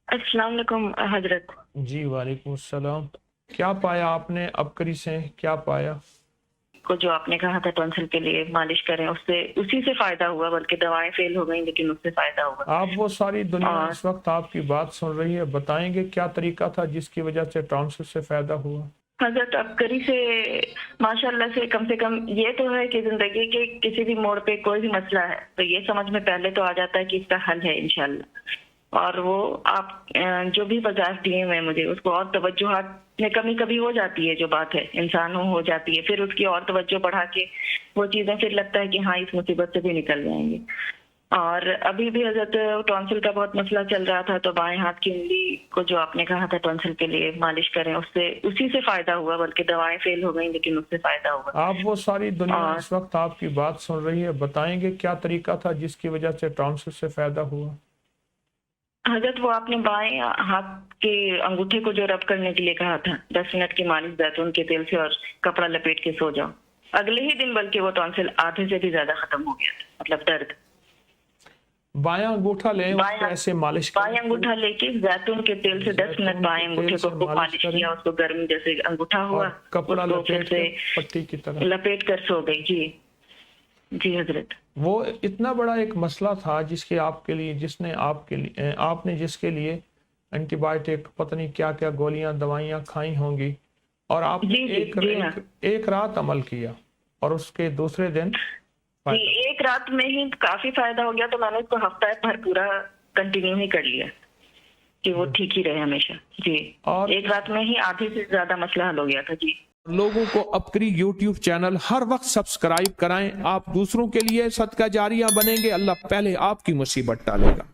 अस्सलाम वालेकुम हजरत। जी वालेकुम अस्सलाम। क्या पाया आपने अबकरी से, क्या पाया? को जो आपने कहा था टॉन्सिल के लिए मालिश करें, उससे उसी से फायदा हुआ, बल्कि दवाएं फेल हो गई लेकिन उससे फायदा हुआ। आप वो सारी दुनिया और इस वक्त आपकी बात सुन रही है, बताएंगे क्या तरीका था जिसकी वजह से टॉन्सिल से फायदा हुआ? हजरत अबकरी से माशाल्लाह से कम ये तो है कि जिंदगी के किसी भी मोड़ पे कोई भी मसला है तो ये समझ में पहले तो आ जाता है कि इसका हल है इंशाल्लाह। और वो आप जो भी वजाहत दिए हुए मुझे उसको और तवज्जुहात में कमी कभी हो जाती है, जो बात है इंसानों हो जाती है, फिर उसकी और तवज्जो बढ़ा के वो चीजें फिर लगता है कि हाँ इस मुसीबत से भी निकल जाएंगे। और अभी भी हजरत टॉन्सिल का बहुत मसला चल रहा था, तो बाएं हाथ की उंगली को जो आपने कहा था टॉन्सिल के लिए मालिश करें, उससे उसी से फायदा हुआ, बल्कि दवाएं फेल हो गई लेकिन उससे फायदा हुआ। आप वो सारी दुनिया और इस वक्त आपकी बात सुन रही है, बताएंगे क्या तरीका था जिसकी वजह से टॉन्सिल से फायदा हुआ? हजरत वो आपने बाएं हाथ के अंगूठे को जो रब करने के लिए कहा था, 10 मिनट की मालिश जैतून के तेल से और कपड़ा लपेट के सो जाओ, अगले ही दिन बल्कि वो टॉन्सिल आधे से भी ज्यादा खत्म हो गया था, मतलब दर्द। बायां अंगूठा लें, उसको ऐसे मालिश करें। बाएं अंगूठा लेके जैतून के तेल से 10 मिनट बाएं अंगूठे को खूब मालिश किया, उसको गर्म जैसे अंगूठा हुआ, और कपड़ा उसको फिर लपेट से के पट्टी की तरह लपेट कर सो गई। जी जी हजरत। वो इतना बड़ा एक मसला था जिसके आपके लिए, जिसने आपके लिए, आपने जिसके लिए एंटीबायोटिक पता नहीं क्या क्या गोलियां दवाइयां खाई होंगी, और आपने जी जी एक जी हाँ एक रात अमल किया और उसके दूसरे दिन जी, एक रात में ही काफी फायदा हो गया, तो मैंने उसको हफ्ता भर पूरा कंटिन्यू ही कर लिया कि वो ठीक ही रहे हमेशा। जी, और एक रात में ही आधे से ज्यादा मसला हल हो गया था। जी, लोगों को अबकरी YouTube चैनल हर वक्त सब्सक्राइब कराएं। आप दूसरों के लिए सदका जारिया बनेंगे, अल्लाह पहले आपकी मुसीबत टालेगा।